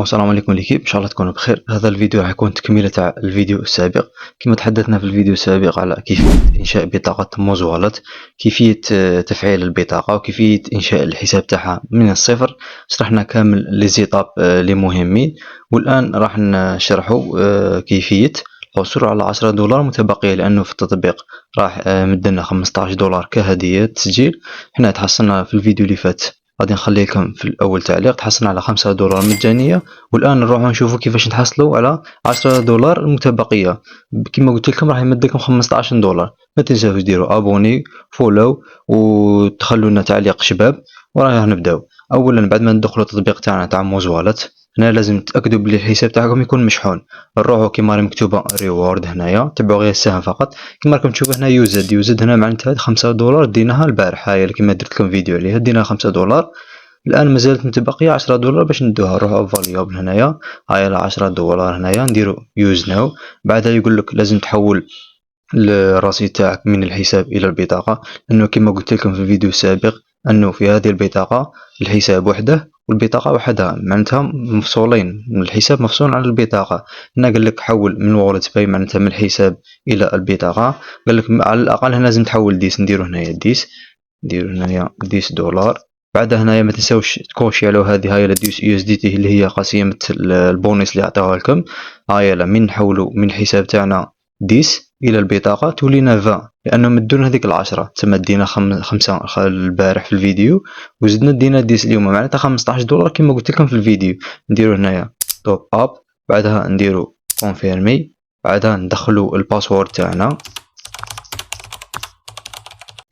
السلام عليكم ليكيب، ان شاء الله تكونوا بخير. هذا الفيديو راح يكون تكمله تاع الفيديو السابق. كما تحدثنا في الفيديو السابق على كيفيه انشاء بطاقه موز والت، كيفيه تفعيل البطاقه، وكيفيه انشاء الحساب تاعها من الصفر. شرحنا كامل لي زيتاب لي مهمين، والان راح نشرحوا كيفيه الحصول على 10 دولار متبقيه، لانه في التطبيق راح مدلنا 15 دولار كهديه تسجيل. حنا تحصلنا في الفيديو اللي فات، غادي نخلي لكم في الاول تعليق، تحصلنا على 5 دولار مجانيه. والان نروحو نشوفو كيفاش نحصلوا على 10 دولار المتبقيه. كما قلت لكم راح يمد لكم 15 دولار. ما تنساوش ديروا ابوني فولو وتخلوا لنا تعليق شباب، وراح نبداو. اولا بعد ما ندخلوا التطبيق تاعنا تاع موز والت، هنا لازم تاكدوا بلي الحساب تاعكم يكون مشحون. نروحوا كيما راهي مكتوبه ريورد، هنايا تبعوا غير السهم فقط. كيما راكم تشوفوا هنا يوزد هنا معناتها 5 دولار ديناها البارح. هاي كيما درت لكم فيديو عليها دينا 5 دولار. الان مازالت متبقيه 10 دولار باش ندوها. نروحوا فاليابل هنايا، هاي 10 دولار هنايا، نديروا يوز ناو. بعدها يقول لك لازم تحول الرصيد تاعك من الحساب الى البطاقه، لانه كما قلت لكم في الفيديو السابق انه في هذه البطاقه الحساب وحده والبطاقه وحدها، معناتها مفصولين. الحساب مفصول عن البطاقه. هنا قال لك حول من وولت باي، معناتها من الحساب الى البطاقه. قال لك على الاقل هنا لازم تحول ديس. نديرو هنايا ديس، نديرو هنايا 10 دولار. بعدها هنايا ما تنساوش تكوشي على هذه هاي ديوس يو اس دي تي اللي هي قسيمه البونيس اللي عطاوها لكم. هاي من نحولوا من الحساب تاعنا 10 الى البطاقه تولينا 20، لانه مدون هذيك العشرة. تما دينا 5 البارح في الفيديو، وزدنا دينا 10 اليوم، معناتها 15 دولار كما قلت لكم في الفيديو. نديرو هنايا توب اب، بعدها نديرو كونفيرمي، بعدها ندخلوا الباسورد تاعنا.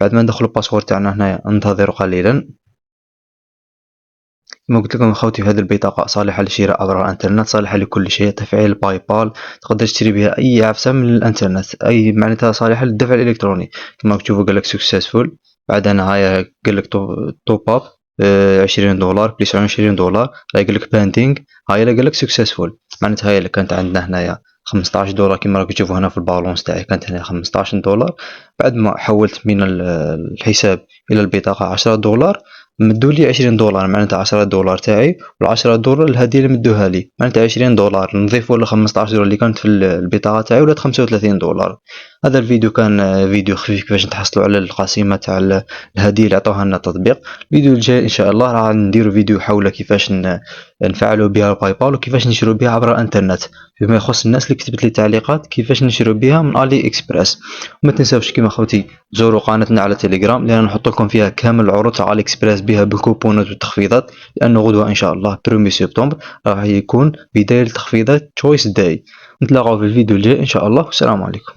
بعد ما ندخلوا الباسورد تاعنا هنايا ننتظروا قليلا. كما قلت لكم اخوتي، هذه البطاقه صالحه للشراء عبر الانترنت، صالحه لكل شيء. تفعيل باي بال، تقدر تشتري بها اي عفسه من الانترنت، اي معناتها صالحه للدفع الالكتروني. كما تشوفوا قال لك سكسسفول. بعد انا هاي قال لك توب اب 20 دولار بليس 20 دولار. هاي قال لك باندينغ، هاي قال لك سكسسفول. معناتها هاي اللي كانت عندنا هنايا 15 دولار كما راكم تشوفوا هنا في البالونس تاعي، كانت هنا 15 دولار. بعد ما حولت من الحساب الى البطاقه 10 دولار، مدولي 20 دولار، معناتها 10 دولار تاعي، وال10 دولار الهديه اللي مدوها لي، معناتها 20 دولار نضيفوا ل 15 دولار اللي كانت في البطاقه تاعي، ولات 35 دولار. هذا الفيديو كان فيديو خفيف كيفاش نتحصلوا على القسيمه تاع الهديه اللي عطاوها لنا التطبيق. الفيديو الجاي ان شاء الله راح نديروا فيديو حول كيفاش نفعلوا بها الباي بال، وكيفاش نشروا بها عبر الانترنت، فيما يخص الناس اللي كتبت لي تعليقات كيفاش نشروا بها من علي اكسبريس. وما تنساوش كيما خوتي تزوروا قناتنا على تيليجرام، لان نحط لكم فيها كامل العروض تاع علي اكسبريس بها بالكوبونات والتخفيضات، لانه غدوه ان شاء الله 1 سبتمبر راح يكون بدايه التخفيضات تشويس داي. نتلاقاو في الفيديو الجاي ان شاء الله، والسلام عليكم.